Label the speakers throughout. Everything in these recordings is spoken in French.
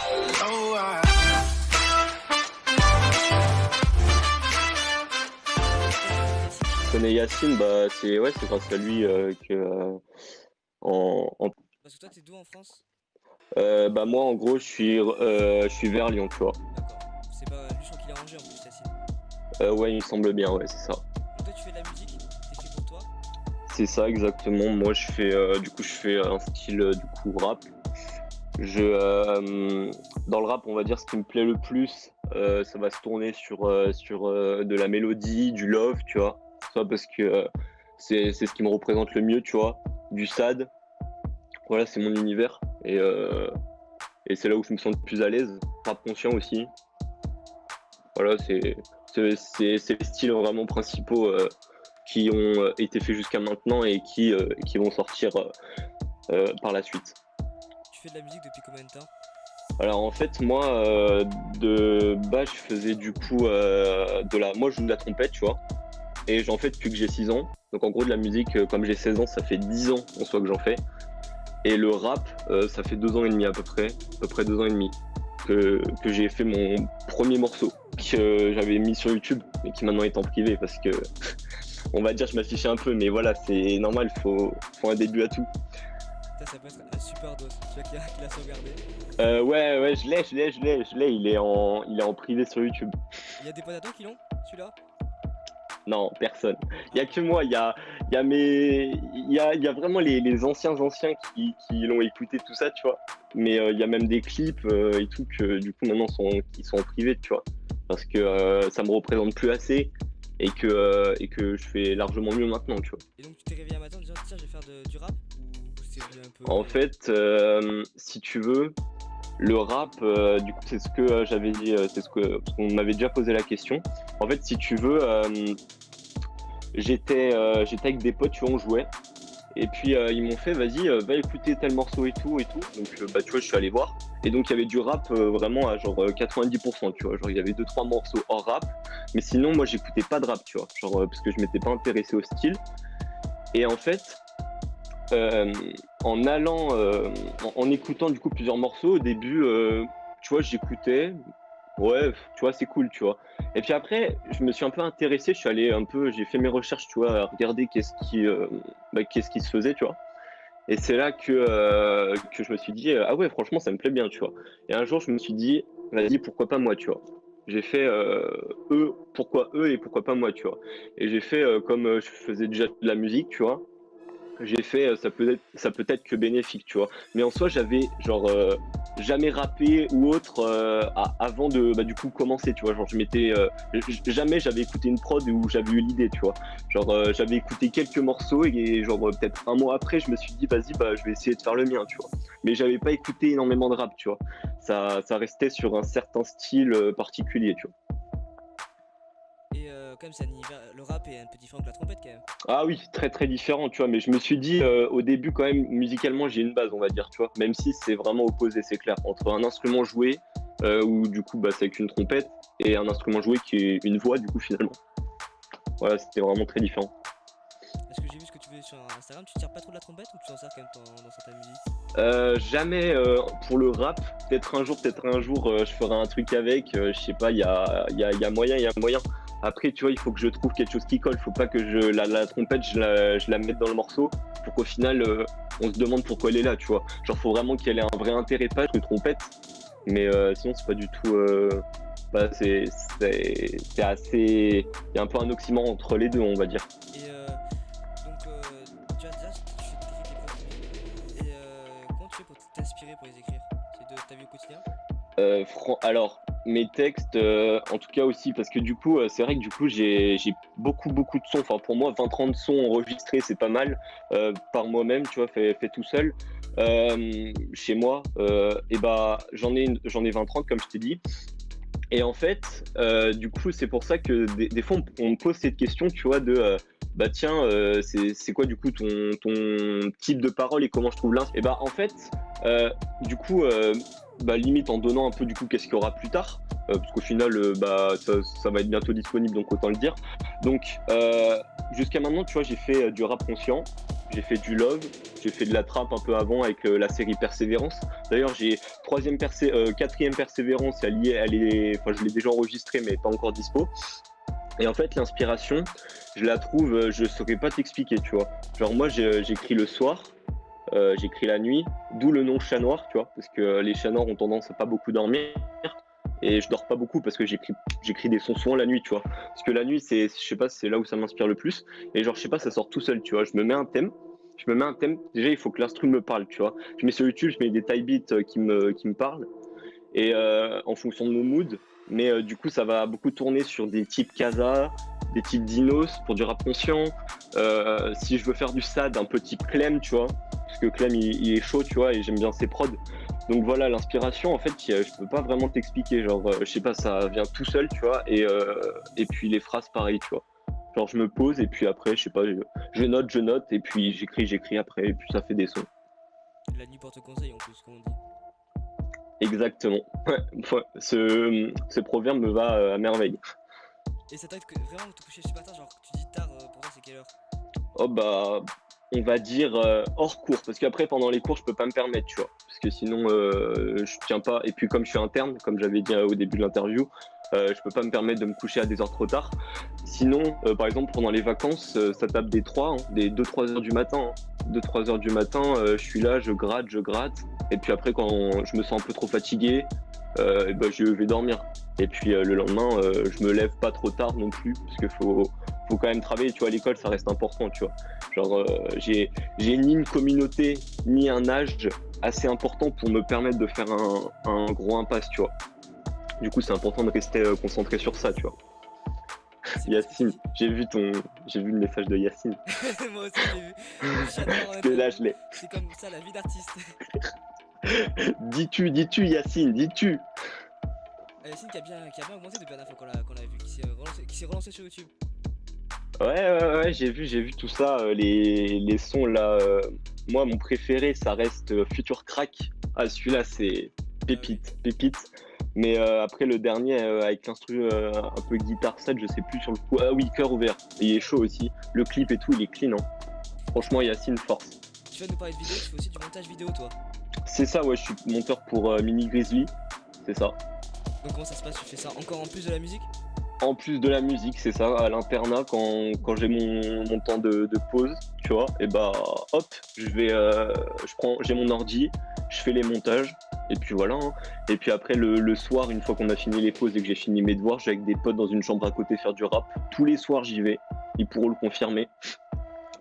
Speaker 1: Oh,
Speaker 2: Je connais Yacine, bah c'est grâce à lui que en
Speaker 3: Parce que toi, t'es d'où en France?
Speaker 2: bah moi en gros je suis vers Lyon, tu vois.
Speaker 3: D'accord. C'est pas lui, je crois qu'il est rangé en plus, Yacine.
Speaker 2: Ouais, il me semble bien, ouais, c'est ça.
Speaker 3: Donc toi, tu fais de la musique, t'écris pour toi.
Speaker 2: C'est ça exactement. Moi je fais un style du coup rap. Dans le rap, on va dire ce qui me plaît le plus, ça va se tourner sur de la mélodie, du love, tu vois. Ça parce que c'est ce qui me représente le mieux, tu vois. Du sad. Voilà, c'est mon univers et c'est là où je me sens le plus à l'aise. Rap conscient aussi. Voilà, c'est les styles vraiment principaux qui ont été faits jusqu'à maintenant et qui vont sortir par la suite.
Speaker 3: Tu fais de la musique depuis combien de temps?
Speaker 2: Alors en fait moi de base je faisais du coup moi je joue de la trompette, tu vois, et j'en fais depuis que j'ai 6 ans. Donc en gros de la musique comme j'ai 16 ans, ça fait 10 ans en soi que j'en fais. Et le rap ça fait 2 ans et demi à peu près 2 ans et demi que j'ai fait mon premier morceau que j'avais mis sur YouTube mais qui maintenant est en privé parce que on va dire je m'affichais un peu, mais voilà, c'est normal, faut un début à tout.
Speaker 3: Ça peut être un super dos. Tu vois qu'il a sauvegardé.
Speaker 2: Ouais, je l'ai, il est en privé sur YouTube.
Speaker 3: Il y a des potes à toi qui l'ont, celui-là?
Speaker 2: Non, personne. Il y a que moi, il y a vraiment les anciens qui l'ont écouté, tout ça, tu vois. Mais il y a même des clips et tout que du coup maintenant qui sont en privé, tu vois. Parce que ça me représente plus assez et que je fais largement mieux maintenant, tu vois.
Speaker 3: Et donc tu t'es réveillé un matin en disant tiens, je vais faire du rap? Ou c'est venu un peu.
Speaker 2: En fait, si tu veux, le rap, du coup, c'est ce que j'avais dit, parce qu'on m'avait déjà posé la question. En fait, si tu veux, j'étais avec des potes, tu vois, on jouait. Et puis ils m'ont fait, vas-y, va écouter tel morceau et tout et tout. Donc bah tu vois, je suis allé voir. Et donc il y avait du rap vraiment à genre 90%, tu vois. Genre il y avait deux trois morceaux hors rap. Mais sinon, moi, j'écoutais pas de rap, tu vois. Genre parce que je m'étais pas intéressé au style. Et en fait, euh, en allant, en écoutant du coup plusieurs morceaux, au début, tu vois, j'écoutais, ouais, tu vois, c'est cool, tu vois. Et puis après, je me suis un peu intéressé, je suis allé un peu, j'ai fait mes recherches, tu vois, à regarder qu'est-ce qui se faisait, tu vois. Et c'est là que je me suis dit, ah ouais, franchement, ça me plaît bien, tu vois. Et un jour, je me suis dit, vas-y, pourquoi pas moi, tu vois. J'ai fait eux, pourquoi eux et pourquoi pas moi, tu vois. Et j'ai fait comme je faisais déjà de la musique, tu vois, j'ai fait ça peut être que bénéfique, tu vois, mais en soi j'avais genre jamais rappé ou autre avant de bah, du coup commencer, tu vois, genre jamais j'avais écouté une prod où j'avais eu l'idée, tu vois, genre j'avais écouté quelques morceaux et genre peut-être un mois après je me suis dit vas-y, bah je vais essayer de faire le mien, tu vois, mais j'avais pas écouté énormément de rap, tu vois, ça restait sur un certain style particulier, tu vois.
Speaker 3: Et quand même, c'est un univers. Le rap est un peu différent que la trompette quand même.
Speaker 2: Ah oui, très très différent, tu vois, mais je me suis dit au début quand même, musicalement j'ai une base, on va dire, tu vois, même si c'est vraiment opposé, c'est clair, entre un instrument joué, où du coup bah, c'est avec une trompette, et un instrument joué qui est une voix, du coup finalement. Voilà, c'était vraiment très différent.
Speaker 3: Parce que j'ai vu ce que tu faisais sur Instagram, tu tires pas trop de la trompette ou tu t'en sers quand même dans certaines musiques?
Speaker 2: Jamais pour le rap, peut-être un jour je ferai un truc avec, je sais pas, il y a moyen, il y a moyen. Après, tu vois, il faut que je trouve quelque chose qui colle, faut pas que la trompette, je la mette dans le morceau, pour qu'au final, on se demande pourquoi elle est là, tu vois. Genre, faut vraiment qu'elle ait un vrai intérêt, pas que trompette, mais sinon, c'est pas du tout. Bah, c'est assez. Il y a un peu un oxymore entre les deux, on va dire.
Speaker 3: Et donc, tu as déjà t'écris tes propres musiques. Et comment tu fais pour t'inspirer pour les écrire? C'est de ta vie au quotidien?
Speaker 2: Alors, mes textes, en tout cas aussi, parce que du coup, c'est vrai que du coup, j'ai beaucoup de sons. Enfin, pour moi, 20-30 sons enregistrés, c'est pas mal par moi-même, tu vois, fait tout seul. Chez moi, et bah, j'en ai 20-30, comme je t'ai dit. Et en fait, du coup, c'est pour ça que des fois, on me pose cette question, tu vois, de bah tiens, c'est quoi du coup ton type de parole et comment je trouve l'un. Et bah en fait, du coup, bah limite en donnant un peu du coup qu'est-ce qu'il y aura plus tard, parce qu'au final, bah ça va être bientôt disponible, donc autant le dire. Donc jusqu'à maintenant, tu vois, j'ai fait du rap conscient, j'ai fait du love, J'ai fait de la trappe un peu avant avec la série Persévérance. D'ailleurs, j'ai quatrième Persévérance, je l'ai déjà enregistrée, mais pas encore dispo. Et en fait, l'inspiration, je la trouve, je saurais pas t'expliquer, tu vois. Genre moi, j'écris le soir, j'écris la nuit, d'où le nom chat noir, tu vois, parce que les chats noirs ont tendance à pas beaucoup dormir. Et je dors pas beaucoup parce que j'écris des sons souvent la nuit, tu vois. Parce que la nuit, je sais pas, c'est là où ça m'inspire le plus. Et genre, je sais pas, ça sort tout seul, tu vois. Je me mets un thème. Déjà, il faut que l'instru me parle, tu vois. Je mets sur YouTube, je mets des type beats qui me parlent. Et en fonction de mon mood. Mais du coup, ça va beaucoup tourner sur des types Casa, des types Dinos pour du rap conscient. Si je veux faire du sad, un peu type Clem, tu vois. Parce que Clem, il est chaud, tu vois, et j'aime bien ses prods. Donc voilà, l'inspiration, en fait, je peux pas vraiment t'expliquer. Genre, je sais pas, ça vient tout seul, tu vois. Et puis les phrases, pareil, tu vois. Genre, je me pose et puis après, je sais pas, je note et puis j'écris après et puis ça fait des sons.
Speaker 3: La nuit porte conseil en plus, comme on dit.
Speaker 2: Exactement. Ouais, ce proverbe me va à merveille.
Speaker 3: Et ça t'arrive vraiment de te coucher super tard, genre tu dis tard, pour toi c'est quelle heure?
Speaker 2: Oh bah, on va dire hors cours, parce qu'après pendant les cours je peux pas me permettre, tu vois, parce que sinon je tiens pas. Et puis comme je suis interne, comme j'avais dit au début de l'interview, je peux pas me permettre de me coucher à des heures trop tard. Sinon, par exemple pendant les vacances, ça tape des 2-3 heures du matin. 2-3 heures du matin, je suis là, je gratte, et puis après quand je me sens un peu trop fatigué, je vais dormir. Et puis le lendemain, je me lève pas trop tard non plus, parce qu'il faut quand même travailler, tu vois, à l'école ça reste important, tu vois. Genre j'ai ni une communauté ni un âge assez important pour me permettre de faire un gros impasse, tu vois. Du coup c'est important de rester concentré sur ça, tu vois. Yacine, j'ai vu le message de Yacine.
Speaker 3: Moi aussi je l'ai vu. J'adore.
Speaker 2: Que là je l'ai.
Speaker 3: C'est comme ça la vie d'artiste.
Speaker 2: Dis-tu Yacine, dis-tu.
Speaker 3: Yacine qui a bien augmenté depuis la dernière fois qu'on l'a vu, qui s'est relancé sur YouTube.
Speaker 2: Ouais, j'ai vu tout ça, les sons là. Moi, mon préféré, ça reste Future Crack. Ah, celui-là, c'est pépite. Mais après, le dernier, avec l'instru un peu guitare sad, je sais plus sur le coup. Ah oui, Cœur ouvert. Il est chaud aussi. Le clip et tout, il est clean. Hein. Franchement, Yacine, force.
Speaker 3: Tu vas nous parler de vidéo, tu fais aussi du montage vidéo, toi?
Speaker 2: C'est ça, ouais, je suis monteur pour Mini Grizzly. C'est ça.
Speaker 3: Donc, comment ça se passe? Tu fais ça encore en plus de la musique?
Speaker 2: En plus de la musique, c'est ça, à l'internat, quand j'ai mon temps de pause, tu vois, et bah hop, j'ai mon ordi, je fais les montages, et puis voilà. Hein. Et puis après, le soir, une fois qu'on a fini les pauses et que j'ai fini mes devoirs, j'ai avec des potes dans une chambre à côté faire du rap. Tous les soirs, j'y vais, ils pourront le confirmer.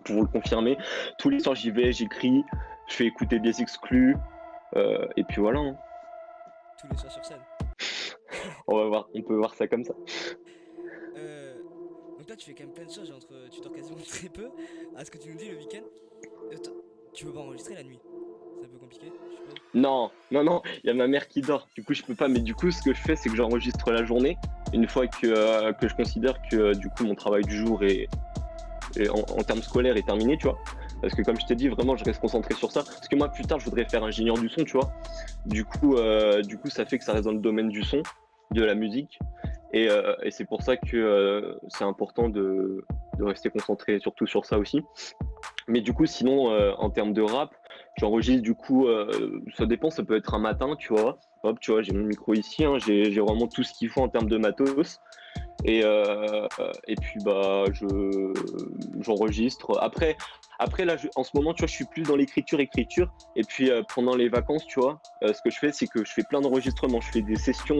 Speaker 2: Tous les soirs, j'y vais, j'écris, je fais écouter des exclus, et puis voilà. Hein.
Speaker 3: Tous les soirs sur scène.
Speaker 2: On peut voir ça comme ça.
Speaker 3: Donc là tu fais quand même plein de choses, tu dors quasiment très peu. À ce que tu nous dis le week-end, tu peux pas enregistrer la nuit? C'est un peu compliqué, je suppose.
Speaker 2: Non, il y a ma mère qui dort, du coup je peux pas. Mais du coup ce que je fais c'est que j'enregistre la journée, une fois que je considère que du coup mon travail du jour est en termes scolaires est terminé, tu vois. Parce que comme je t'ai dit, vraiment je reste concentré sur ça. Parce que moi plus tard je voudrais faire ingénieur du son, tu vois. Du coup ça fait que ça reste dans le domaine du son, de la musique. Et c'est pour ça que c'est important de rester concentré surtout sur ça aussi. Mais du coup, sinon, en termes de rap, j'enregistre du coup, ça dépend, ça peut être un matin, tu vois. Hop, tu vois, j'ai mon micro ici, hein, j'ai vraiment tout ce qu'il faut en termes de matos. Et puis, bah, j'enregistre. Après là, en ce moment, tu vois, je suis plus dans l'écriture. Et puis, pendant les vacances, tu vois, ce que je fais, c'est que je fais plein d'enregistrements. Je fais des sessions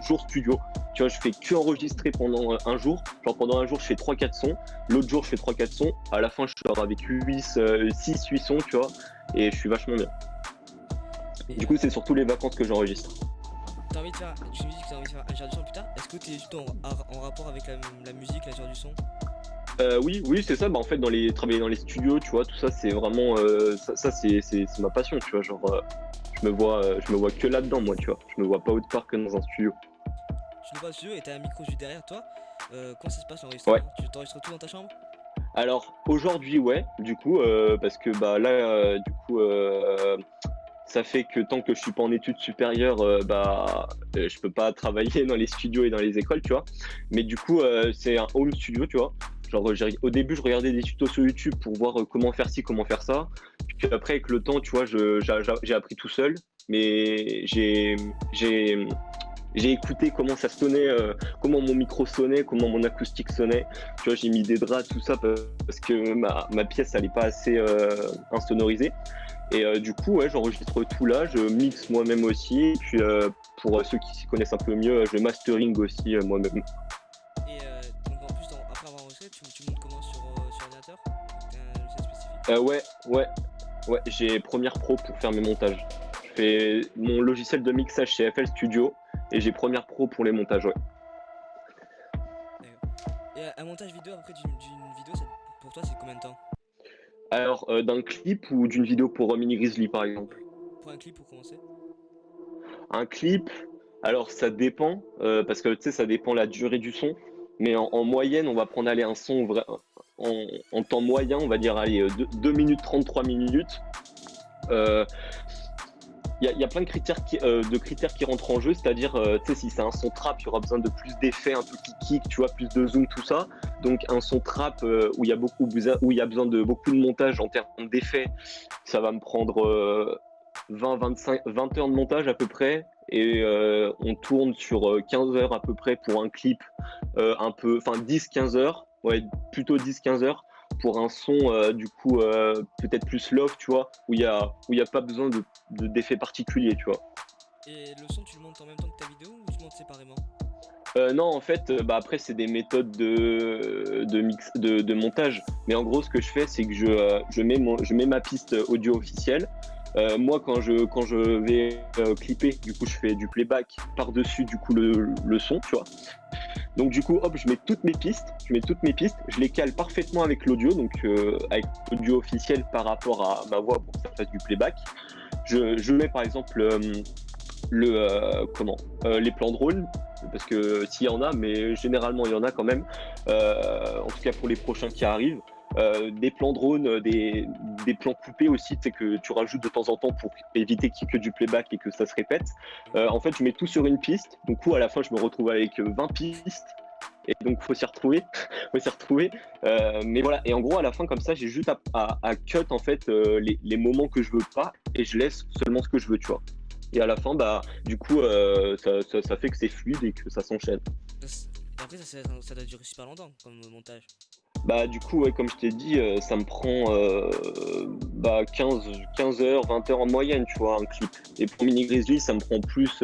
Speaker 2: jour studio. Tu vois, je fais que enregistrer pendant un jour. Genre, pendant un jour, je fais 3-4 sons. L'autre jour, je fais 3-4 sons. À la fin, je sors avec 6-8 sons, tu vois. Et je suis vachement bien. Du coup, c'est surtout les vacances que j'enregistre.
Speaker 3: Tu me dis que tu as envie de faire ingénieur du son plus tard. Est-ce que tu es du tout en rapport avec la musique, l'ingénieur du son?
Speaker 2: Oui, c'est ça. Bah, en fait, travailler dans les studios, tu vois, tout ça, c'est vraiment ça c'est ma passion, tu vois. Genre, je me vois que là-dedans, moi, tu vois. Je me vois pas autre part que dans un studio.
Speaker 3: Tu nous vois au studio et t'as un micro juste derrière toi. Comment ça se passe l'enregistrement?
Speaker 2: Ouais.
Speaker 3: Tu t'enregistres tout dans ta chambre?
Speaker 2: Alors aujourd'hui, ouais, du coup, parce que bah là, ça fait que tant que je suis pas en études supérieures, je peux pas travailler dans les studios et dans les écoles, tu vois. Mais du coup, c'est un home studio, tu vois. Genre, au début, je regardais des tutos sur YouTube pour voir comment faire ci, comment faire ça. Puis après, avec le temps, tu vois, j'ai appris tout seul, mais j'ai écouté comment ça sonnait, comment mon micro sonnait, comment mon acoustique sonnait. Tu vois, j'ai mis des draps, tout ça, parce que ma pièce, elle n'est pas assez insonorisée. Et du coup, ouais, j'enregistre tout là, je mixe moi-même aussi. Et puis, pour ceux qui s'y connaissent un peu mieux, je mastering aussi moi-même.
Speaker 3: Et donc en plus, après avoir enregistré, tu montes comment sur ordinateur? T'as un logiciel spécifique?
Speaker 2: Ouais, j'ai Premiere Pro pour faire mes montages. Je fais mon logiciel de mixage chez FL Studio et j'ai Premiere Pro pour les montages, ouais.
Speaker 3: D'accord. Et un montage vidéo après d'une vidéo, pour toi, c'est combien de temps?
Speaker 2: Alors, d'un clip ou d'une vidéo pour Mini Grizzly, par exemple?
Speaker 3: Pour un clip, pour commencer?
Speaker 2: Un clip, alors ça dépend, parce que tu sais, ça dépend la durée du son. Mais en moyenne, on va prendre aller un son en temps moyen, on va dire allez, 2 minutes 30, 3 minutes. Il y a plein de critères qui rentrent en jeu, c'est-à-dire, tu sais, si c'est un son trap, il y aura besoin de plus d'effets, un peu qui kick, tu vois, plus de zoom, tout ça. Donc un son trap où il y a besoin de beaucoup de montage en termes d'effets, ça va me prendre 20 heures de montage à peu près. Et on tourne sur 15 heures à peu près pour un clip, un peu, enfin 10-15 heures, ouais, plutôt 10-15 heures pour un son du coup peut-être plus love, tu vois, où il y a pas besoin d'effets particuliers, tu vois.
Speaker 3: Et le son, tu le montes en même temps que ta vidéo ou tu montes séparément?
Speaker 2: Non, en fait, après c'est des méthodes de montage, mais en gros ce que je fais c'est que je mets ma piste audio officielle. Moi quand je vais clipper, du coup je fais du playback par-dessus du coup le son, tu vois. Donc du coup, hop, je mets toutes mes pistes, je les cale parfaitement avec l'audio, donc avec l'audio officiel par rapport à ma voix pour que ça fasse du playback. Je mets par exemple les plans drone, parce que s'il y en a, mais généralement il y en a quand même, en tout cas pour les prochains qui arrivent. Des plans drone, des plans coupés aussi, c'est que tu rajoutes de temps en temps pour éviter qu'il y ait que du playback et que ça se répète. En fait, je mets tout sur une piste. Du coup, à la fin, je me retrouve avec 20 pistes. Et donc, faut s'y retrouver. Mais voilà. Et en gros, à la fin, comme ça, j'ai juste à cut en fait les moments que je veux pas et je laisse seulement ce que je veux, tu vois. Et à la fin, bah, du coup, ça fait que c'est fluide et que ça s'enchaîne.
Speaker 3: Et après, ça doit durer super longtemps comme montage.
Speaker 2: Bah du coup ouais, comme je t'ai dit, ça me prend 15 heures, 20 heures en moyenne, tu vois, un clip. Et pour Mini Grizzly, ça me prend plus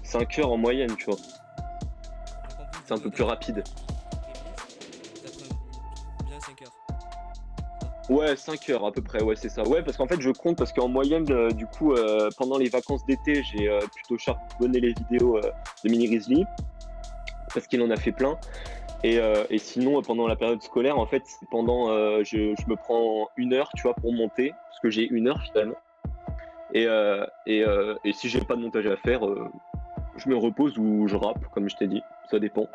Speaker 2: 5 heures en moyenne, tu vois.
Speaker 3: Donc en plus
Speaker 2: C'est un
Speaker 3: de
Speaker 2: peu plus rapide.
Speaker 3: ça prend bien 5 heures.
Speaker 2: Ouais, 5 heures à peu près, ouais, c'est ça. Ouais, parce qu'en fait, je compte parce qu'en moyenne, du coup, pendant les vacances d'été, j'ai plutôt charbonné les vidéos de Mini Grizzly parce qu'il en a fait plein. Et sinon, pendant la période scolaire, en fait, je me prends 1 heure, tu vois, pour monter, parce que j'ai 1 heure finalement. Et si j'ai pas de montage à faire, je me repose ou je rappe, comme je t'ai dit, ça dépend.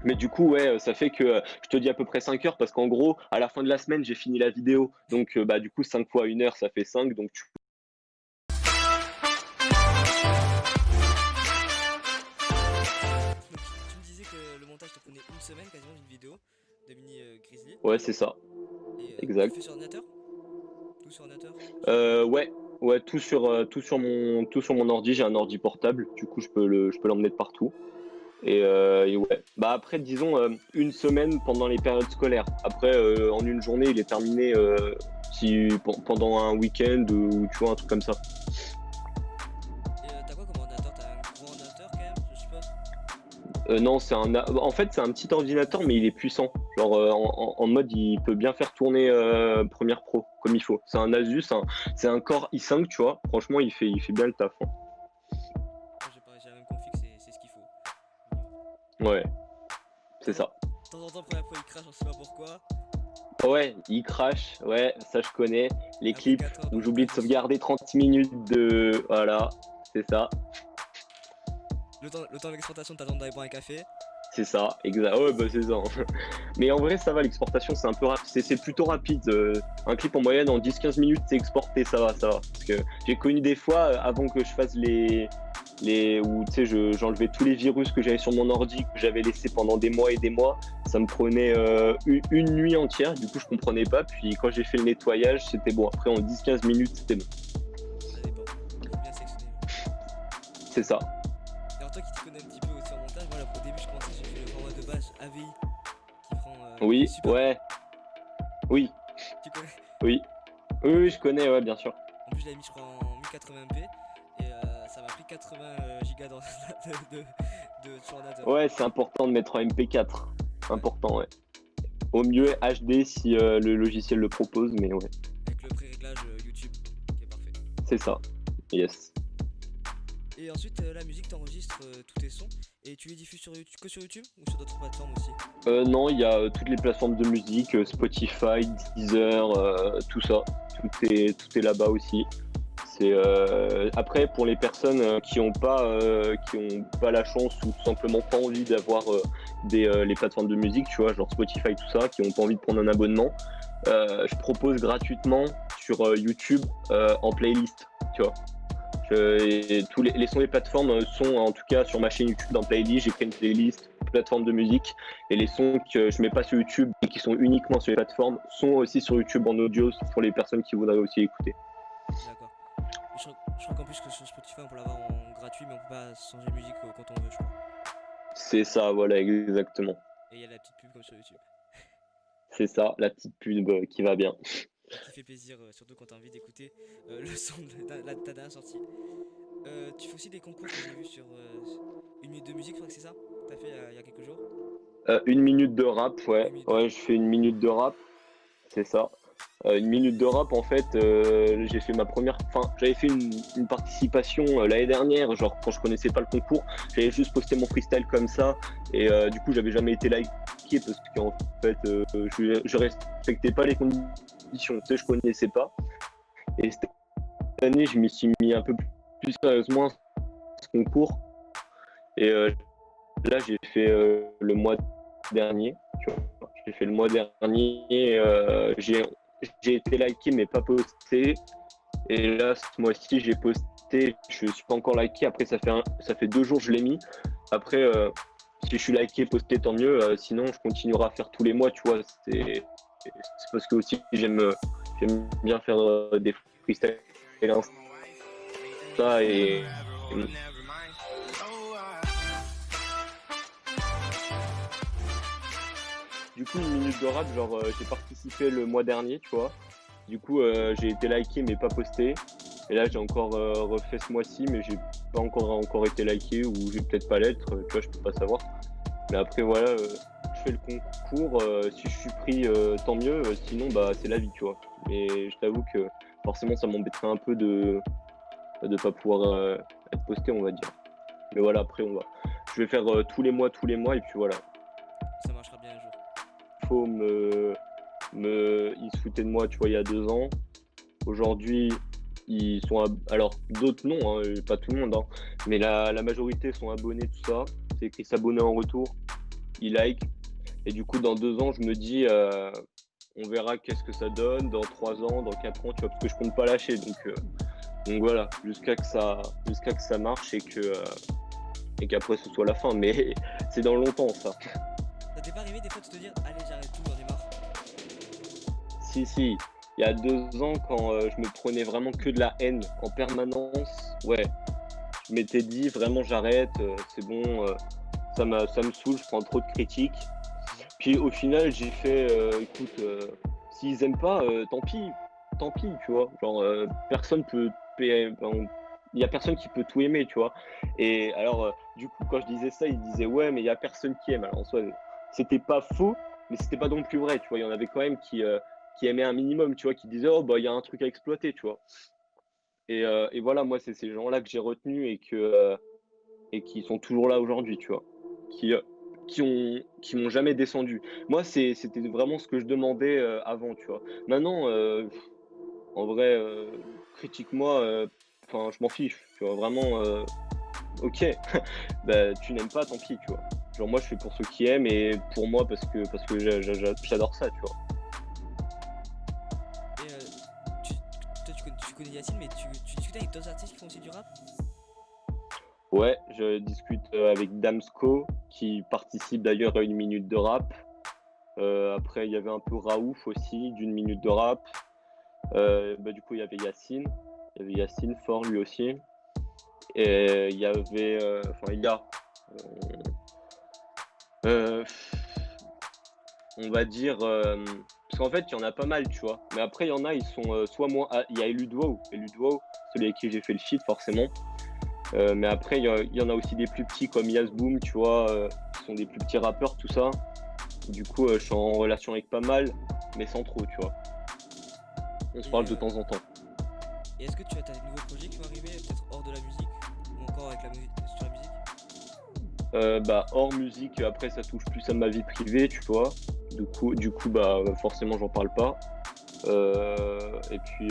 Speaker 2: Mais du coup, ouais, ça fait que je te dis à peu près 5 heures, parce qu'en gros, à la fin de la semaine, j'ai fini la vidéo. Donc, bah, du coup, 5 fois 1 heure, ça fait 5. Donc,
Speaker 3: Tu me disais que le montage te prenait une semaine quasiment d'une vidéo de Mini Grizzly.
Speaker 2: ouais, c'est ça,
Speaker 3: Et tu le
Speaker 2: exact.
Speaker 3: fais sur ordinateur? Tout sur ordinateur?
Speaker 2: Ouais, tout sur mon ordi. J'ai un ordi portable, du coup, je peux l'emmener de partout. Et ouais. Bah après, disons une semaine pendant les périodes scolaires. Après, en une journée, il est terminé pendant un week-end ou tu vois un truc comme ça.
Speaker 3: Et t'as quoi comme ordinateur? T'as un gros ordinateur quand même, je suppose?
Speaker 2: Non, en fait, c'est un petit ordinateur, mais il est puissant. Genre en mode, il peut bien faire tourner Premiere Pro comme il faut. C'est un Asus, c'est un Core i5, tu vois. Franchement, il fait bien le taf, hein.
Speaker 3: J'ai la même config, c'est ce qu'il faut.
Speaker 2: Ouais, c'est ça.
Speaker 3: De temps en temps, première fois, il crache, on sait pas pourquoi.
Speaker 2: Ouais, il crash, ouais, ça je connais. Les
Speaker 3: Après
Speaker 2: clips
Speaker 3: 4 heures de
Speaker 2: où j'oublie de
Speaker 3: montage,
Speaker 2: sauvegarder 30 minutes de. Voilà, c'est ça.
Speaker 3: le temps d'exportation, t'attends d'aller boire un café.
Speaker 2: C'est ça, exact. Ouais, bah c'est ça. Mais en vrai, ça va, l'exportation, c'est un peu rapide. C'est plutôt rapide. Un clip en moyenne, en 10-15 minutes, c'est exporté, ça va. Parce que j'ai connu des fois, avant que je fasse où tu sais, j'enlevais tous les virus que j'avais sur mon ordi, que j'avais laissé pendant des mois et des mois. Ça me prenait une nuit entière, du coup je comprenais pas. Puis quand j'ai fait le nettoyage, c'était bon. Après en 10-15 minutes, c'était bon.
Speaker 3: Ça dépend. Faut bien sélectionner.
Speaker 2: C'est ça.
Speaker 3: Alors toi qui te connais un petit peu aussi en montage, moi là, au début je commençais, j'ai fait le format de base AVI qui prend
Speaker 2: Oui,
Speaker 3: super.
Speaker 2: ouais, oui,
Speaker 3: Tu connais?
Speaker 2: oui. Oui, je connais, ouais, bien sûr.
Speaker 3: En plus je l'avais mis je crois en 1080p et ça m'a pris 80 gigas sur ordinateur.
Speaker 2: Ouais, c'est important de mettre un MP4. Important, ouais. Au mieux HD si le logiciel le propose, mais ouais,
Speaker 3: Avec le pré-réglage YouTube qui est parfait.
Speaker 2: c'est ça. Yes.
Speaker 3: Et ensuite la musique t'enregistres tous tes sons et tu les diffuses que sur YouTube ou sur d'autres plateformes aussi?
Speaker 2: Non, il y a toutes les plateformes de musique, Spotify, Deezer, tout ça. Tout est là-bas aussi. Après pour les personnes qui ont pas la chance ou tout simplement pas envie d'avoir les plateformes de musique, tu vois, genre Spotify tout ça, qui ont pas envie de prendre un abonnement, je propose gratuitement sur YouTube en playlist, tu vois. Tous les sons des plateformes sont en tout cas sur ma chaîne YouTube en playlist. J'ai créé une playlist plateforme de musique et les sons que je mets pas sur YouTube et qui sont uniquement sur les plateformes sont aussi sur YouTube en audio pour les personnes qui voudraient aussi écouter.
Speaker 3: D'accord. Je crois qu'en plus que sur Spotify on peut l'avoir en gratuit mais on peut pas changer de musique quand on veut je crois.
Speaker 2: C'est ça, voilà, exactement.
Speaker 3: Et il y a la petite pub comme sur YouTube.
Speaker 2: C'est ça, la petite pub qui va bien.
Speaker 3: Et qui fait plaisir surtout quand t'as envie d'écouter le son de ta dernière sortie. Tu fais aussi des concours que j'ai vu sur une minute de musique, je crois que c'est ça? T'as fait il y a quelques jours?
Speaker 2: Une minute de rap, ouais.
Speaker 3: Une minute de
Speaker 2: Ouais,
Speaker 3: rap.
Speaker 2: je fais une minute de rap, c'est ça. Une minute de rap, en fait, j'ai fait ma première. Enfin, j'avais fait une participation l'année dernière, genre quand je connaissais pas le concours. J'avais juste posté mon freestyle comme ça, et du coup, j'avais jamais été liké parce qu'en fait, je respectais pas les conditions, tu sais, je connaissais pas. Et cette année, je m'y suis mis un peu plus sérieusement à ce concours. Et là, j'ai fait le mois dernier, tu vois. J'ai fait le mois dernier, j'ai été liké mais pas posté. Et là, ce mois-ci, j'ai posté, je suis pas encore liké. Après, ça fait 2 jours que je l'ai mis. Après, si je suis liké, posté, tant mieux. Sinon, je continuerai à faire tous les mois, tu vois. C'est parce que aussi, j'aime bien faire des freestyles Insta et du coup, une minute de rap, genre, j'ai participé le mois dernier, tu vois. Du coup, j'ai été liké mais pas posté. Et là, j'ai encore refait ce mois-ci, mais j'ai pas encore été liké ou je vais peut-être pas l'être, tu vois, je peux pas savoir. Mais après, voilà, je fais le concours. Si je suis pris, tant mieux. Sinon, bah, c'est la vie, tu vois. Mais je t'avoue que forcément, ça m'embêterait un peu de pas pouvoir être posté, on va dire. Mais voilà, après, je vais faire tous les mois, et puis voilà.
Speaker 3: Ça marchera bien un jour.
Speaker 2: Faut ils se foutaient de moi, tu vois, il y a 2 ans. Aujourd'hui, ils sont alors d'autres non, hein, pas tout le monde, hein, mais la majorité sont abonnés, tout ça. C'est écrit s'abonner en retour, ils like. Et du coup, dans 2 ans, je me dis, on verra qu'est-ce que ça donne dans 3 ans, dans 4 ans, tu vois, parce que je compte pas lâcher. Donc voilà, jusqu'à que ça marche et qu'après ce soit la fin. Mais c'est dans longtemps ça.
Speaker 3: Ça t'est pas arrivé des fois de te dire allez j'arrête tout, j'en ai marre?
Speaker 2: Si, il y a 2 ans, quand je me prenais vraiment que de la haine en permanence, ouais, je m'étais dit vraiment j'arrête, c'est bon, ça me saoule, je prends trop de critiques. Puis au final, j'ai fait, écoute, s'ils aiment pas, tant pis, tu vois. Genre, personne peut, il y a personne qui peut tout aimer, tu vois. Et alors, du coup, quand je disais ça, ils disaient ouais, mais il y a personne qui aime. Alors en soi, c'était pas faux, mais c'était pas non plus vrai, tu vois. Il y en avait quand même qui aimaient un minimum, tu vois, qui disaient oh bah il y a un truc à exploiter, tu vois. Et voilà, moi c'est ces gens-là que j'ai retenus et qui sont toujours là aujourd'hui, tu vois, qui m'ont jamais descendu. Moi, c'était vraiment ce que je demandais avant, tu vois. Maintenant, en vrai, critique-moi, enfin, je m'en fiche, tu vois, vraiment, ok, bah, tu n'aimes pas, tant pis, tu vois. Genre, moi, je fais pour ceux qui aiment et pour moi, parce que j'adore ça, tu vois.
Speaker 3: Et toi tu connais Yacine mais tu discutes avec d'autres artistes qui font aussi du rap?
Speaker 2: Ouais, je discute avec Damsko, qui participe d'ailleurs à une minute de rap. Après, il y avait un peu Raouf aussi, d'une minute de rap. Du coup, il y avait Yacine. Il y avait Yacine Fort lui aussi. Et il y avait. Enfin, il y a. euh, on va dire. Parce qu'en fait, il y en a pas mal, tu vois. Mais après, il y en a, ils sont soit moins. Ah, il y a Eludwao. Eludwao, celui avec qui j'ai fait le feat, forcément. Mais après, il y en a aussi des plus petits comme Yazboom, tu vois, qui sont des plus petits rappeurs, tout ça. Du coup, je suis en relation avec pas mal, mais sans trop, tu vois. On se
Speaker 3: Et,
Speaker 2: parle de temps en temps.
Speaker 3: et est-ce que tu as des nouveaux projets qui vont arriver, peut-être hors de la musique, ou encore avec la musique, sur la musique?
Speaker 2: Hors musique, après, ça touche plus à ma vie privée, tu vois. Du coup, forcément, j'en parle pas. Et puis,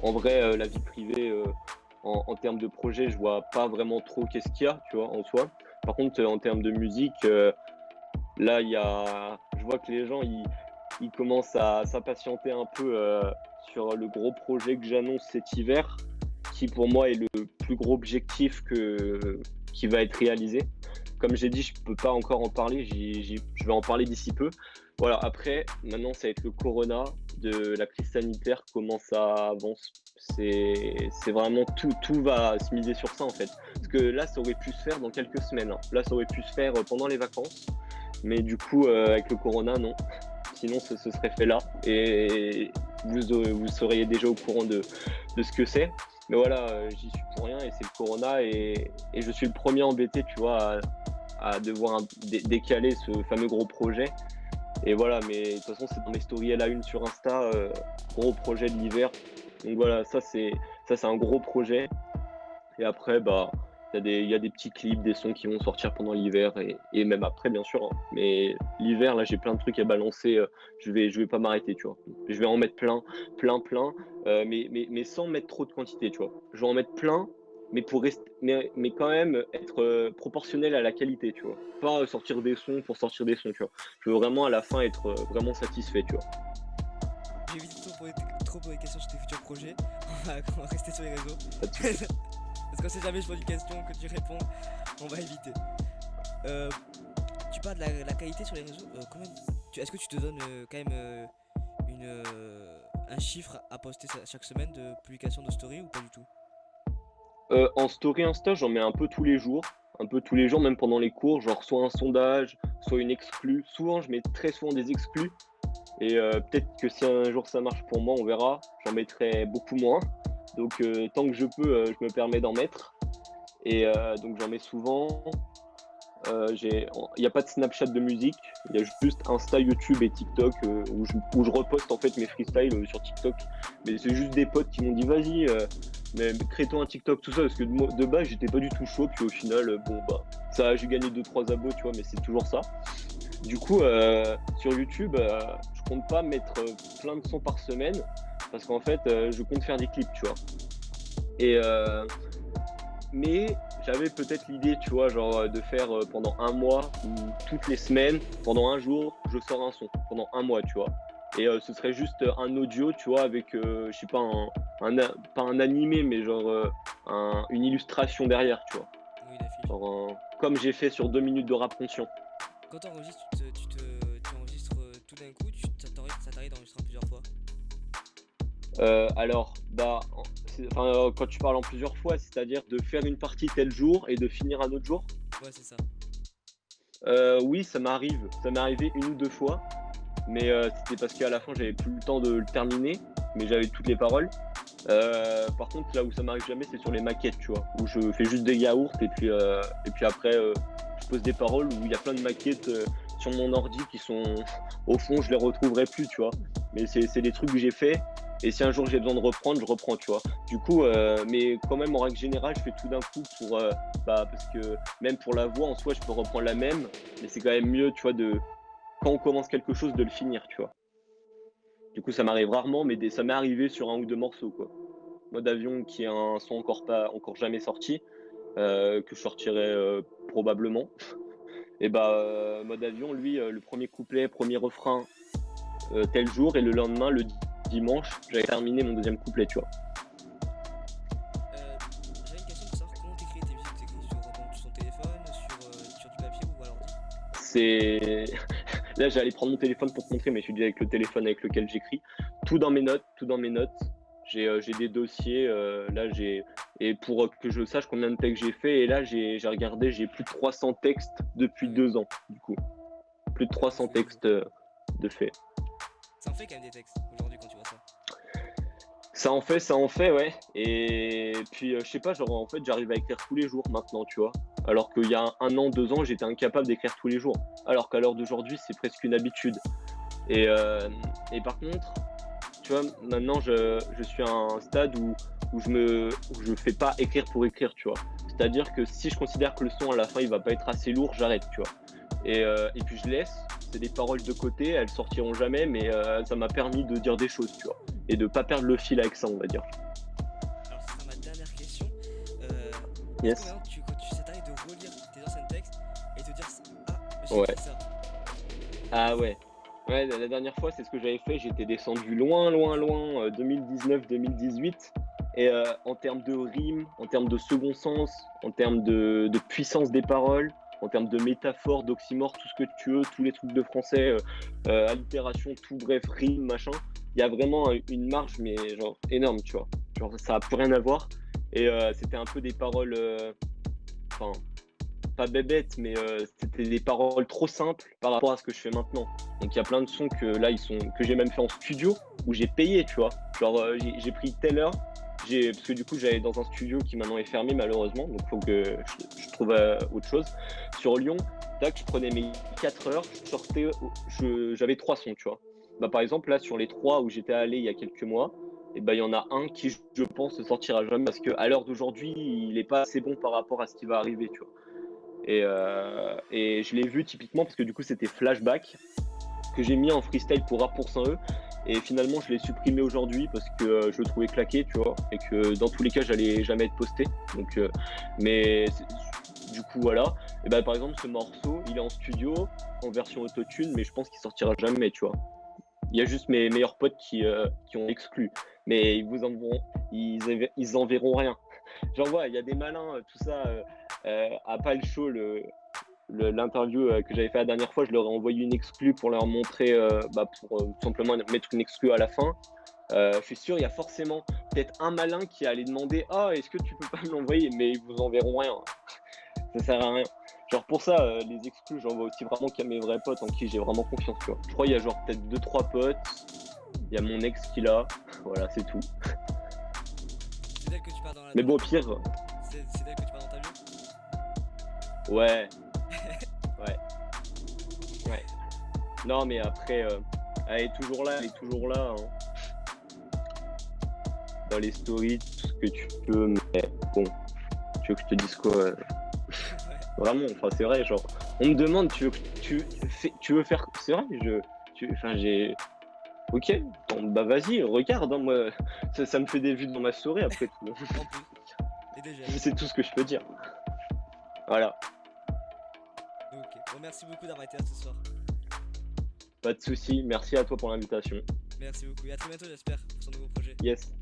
Speaker 2: en vrai, la vie privée, en termes de projet, je vois pas vraiment trop qu'est-ce qu'il y a, tu vois, en soi. Par contre, en termes de musique, là, je vois que les gens, ils commencent à s'impatienter un peu sur le gros projet que j'annonce cet hiver, qui pour moi est le plus gros objectif qui va être réalisé. Comme j'ai dit, je peux pas encore en parler, je vais en parler d'ici peu. Voilà, après, maintenant, ça va être le corona, de la crise sanitaire, comment ça avance. C'est vraiment tout va se miser sur ça en fait. Parce que là, ça aurait pu se faire dans quelques semaines, hein. Là, ça aurait pu se faire pendant les vacances. Mais du coup, avec le corona, non. Sinon, ce serait fait là. Et vous seriez déjà au courant de ce que c'est. Mais voilà, j'y suis pour rien et c'est le corona. Et je suis le premier embêté, tu vois, à devoir décaler ce fameux gros projet. Et voilà, mais de toute façon, c'est dans mes stories à la une sur Insta, gros projet de l'hiver. Donc voilà, ça c'est un gros projet. Et après, il y a des petits clips, des sons qui vont sortir pendant l'hiver et même après, bien sûr, hein. Mais l'hiver, là, j'ai plein de trucs à balancer. Je vais pas m'arrêter, tu vois. Je vais en mettre plein, plein, plein, mais sans mettre trop de quantité, tu vois. Je vais en mettre plein, mais quand même être proportionnel à la qualité, tu vois. Pas sortir des sons pour sortir des sons, tu vois. Je veux vraiment à la fin être vraiment satisfait, tu vois.
Speaker 3: J'ai évité trop poser de questions sur tes futurs projets. On va rester sur les réseaux.
Speaker 2: Pas de soucis.
Speaker 3: Parce qu'on sait jamais, je pose une question, que tu réponds, on va éviter. Euh, Tu parles de la qualité sur les réseaux, quand même. Est-ce que tu te donnes quand même un chiffre à poster chaque semaine de publication de story ou pas du tout?
Speaker 2: En story Insta, j'en mets un peu tous les jours. Un peu tous les jours, même pendant les cours, genre soit un sondage, soit une exclue. Souvent, je mets très souvent des exclus. Et peut-être que si un jour ça marche pour moi, on verra. J'en mettrai beaucoup moins. Donc tant que je peux, je me permets d'en mettre. Et donc j'en mets souvent. Il n'y a pas de Snapchat de musique, il y a juste Insta, YouTube et TikTok où je reposte en fait mes freestyles sur TikTok. Mais c'est juste des potes qui m'ont dit vas-y, mais crée-toi un TikTok, tout ça, parce que de base j'étais pas du tout chaud, puis au final, ça j'ai gagné 2-3 abos, tu vois, mais c'est toujours ça. Du coup, sur YouTube, je compte pas mettre plein de sons par semaine, parce qu'en fait, je compte faire des clips, tu vois. Et, mais j'avais peut-être l'idée, tu vois, genre de faire pendant un mois ou toutes les semaines, pendant un jour, je sors un son, pendant un mois, tu vois. Et ce serait juste un audio, tu vois, avec, je sais pas, pas un animé, mais genre une illustration derrière, tu vois.
Speaker 3: Oui, l'affiche.
Speaker 2: Genre, comme j'ai fait sur 2 minutes de rap conscient.
Speaker 3: Quand tu enregistres, tu enregistres tout d'un coup, ça t'arrive d'enregistrer plusieurs fois?
Speaker 2: Alors, quand tu parles en plusieurs fois, c'est-à-dire de faire une partie tel jour et de finir un autre jour.
Speaker 3: Ouais, c'est ça.
Speaker 2: Oui, ça m'arrive. Ça m'est arrivé une ou deux fois. Mais c'était parce qu'à la fin, j'avais plus le temps de le terminer. Mais j'avais toutes les paroles. Par contre, là où ça m'arrive jamais, c'est sur les maquettes, tu vois. Où je fais juste des yaourts et puis après, je pose des paroles où il y a plein de maquettes sur mon ordi qui sont. Au fond, je les retrouverai plus, tu vois. Mais c'est des trucs que j'ai fait. Et si un jour j'ai besoin de reprendre, je reprends, tu vois. Du coup, mais quand même, en règle générale, je fais tout d'un coup parce que même pour la voix, en soi, je peux reprendre la même. Mais c'est quand même mieux, tu vois, quand on commence quelque chose, de le finir, tu vois. Du coup, ça m'arrive rarement, mais ça m'est arrivé sur un ou deux morceaux, quoi. Mode avion, qui est un son encore jamais sorti, que je sortirai probablement. Et mode avion, lui, le premier couplet, premier refrain, tel jour, et le lendemain, le dimanche, j'avais terminé mon deuxième couplet, tu vois.
Speaker 3: J'avais une question pour savoir
Speaker 2: c'est. Là, j'allais prendre mon téléphone pour te montrer, mais je suis déjà avec le téléphone avec lequel j'écris. Tout dans mes notes, tout dans mes notes. J'ai des dossiers, là j'ai et pour que je sache combien de textes j'ai fait et là j'ai regardé, j'ai plus de 300 textes depuis
Speaker 3: Ah ouais.
Speaker 2: 2 ans du coup. Plus de
Speaker 3: Ah,
Speaker 2: 300
Speaker 3: fou.
Speaker 2: textes de fait.
Speaker 3: Ça en fait quand même des textes aujourd'hui quand tu vois ça.
Speaker 2: Ça en fait, ouais. Et puis je sais pas, genre en fait j'arrive à écrire tous les jours maintenant, tu vois. Alors qu'il y a 1 an, 2 ans, j'étais incapable d'écrire tous les jours. Alors qu'à l'heure d'aujourd'hui, c'est presque une habitude. Et, euh, et par contre, tu vois, maintenant je suis à un stade où je fais pas écrire pour écrire, tu vois. C'est-à-dire que si je considère que le son à la fin il va pas être assez lourd, j'arrête, tu vois. Et puis je laisse, c'est des paroles de côté, elles sortiront jamais, mais ça m'a permis de dire des choses, tu vois. Et de pas perdre le fil avec ça, on va dire.
Speaker 3: Alors ça sera ma dernière question. Est-ce que
Speaker 2: Yes.
Speaker 3: maintenant ça t'arrive de relire tes anciens textes et te dire ah j'ai
Speaker 2: Ouais.
Speaker 3: écrit ça.
Speaker 2: Ah ouais. Ouais, la dernière fois, c'est ce que j'avais fait. J'étais descendu loin, loin, loin, 2019-2018. Et en termes de rimes, en termes de second sens, en termes de puissance des paroles, en termes de métaphores, d'oxymores, tout ce que tu veux, tous les trucs de français, allitération, tout bref, rime, machin. Il y a vraiment une marge, mais genre énorme, tu vois. Genre ça a plus rien à voir. Et c'était un peu des paroles, enfin, pas bébête, mais c'était des paroles trop simples par rapport à ce que je fais maintenant. Donc il y a plein de sons que là que j'ai même fait en studio où j'ai payé, tu vois. Genre j'ai pris telle heure, parce que du coup j'allais dans un studio qui maintenant est fermé malheureusement, donc il faut que je trouve autre chose. Sur Lyon, tac, je prenais mes 4 heures, je sortais, j'avais 3 sons, tu vois. Bah par exemple là sur les 3 où j'étais allé il y a quelques mois, et bah il y en a un qui je pense ne sortira jamais parce qu'à l'heure d'aujourd'hui il est pas assez bon par rapport à ce qui va arriver, tu vois. Et je l'ai vu typiquement parce que du coup c'était Flashback que j'ai mis en freestyle pour Rap pour 100 E et finalement je l'ai supprimé aujourd'hui parce que je le trouvais claqué, tu vois, et que dans tous les cas j'allais jamais être posté. Donc mais du coup voilà. Et ben par exemple ce morceau il est en studio en version autotune mais je pense qu'il sortira jamais, tu vois. Il y a juste mes meilleurs potes qui ont exclu, mais ils enverront rien. J'en vois, il y a des malins, tout ça, à pas le show, l'interview que j'avais fait la dernière fois, je leur ai envoyé une exclue pour leur montrer, pour tout simplement mettre une exclue à la fin. Je suis sûr, il y a forcément peut-être un malin qui allait demander ah, est-ce que tu peux pas me l'envoyer? Mais ils vous enverront rien. Ça sert à rien. Genre pour ça, les exclus, j'envoie aussi vraiment qu'à mes vrais potes en qui j'ai vraiment confiance, tu vois. Je crois qu'il y a genre peut-être 2-3 potes, il y a mon ex qui l'a, voilà, c'est tout.
Speaker 3: C'est d'elle que tu parles
Speaker 2: Mais bon, pire,
Speaker 3: c'est d'elle que tu parles dans ta vie.
Speaker 2: ouais, ouais, ouais. Non, mais après, elle est toujours là, hein. Dans les stories, tout ce que tu peux, mais bon, tu veux que je te dise quoi?
Speaker 3: Ouais.
Speaker 2: Vraiment, enfin, c'est vrai, genre, on me demande, tu veux faire, c'est vrai, j'ai, ok, bon, bah vas-y, regarde, hein, moi, ça me fait des vues dans ma story après tout.
Speaker 3: En plus. Et déjà.
Speaker 2: C'est tout ce que je peux dire. Voilà,
Speaker 3: Ok. Bon merci beaucoup d'avoir été là ce soir.
Speaker 2: pas de souci. Merci à toi pour l'invitation.
Speaker 3: Merci beaucoup et à très bientôt j'espère pour son nouveau projet.
Speaker 2: Yes.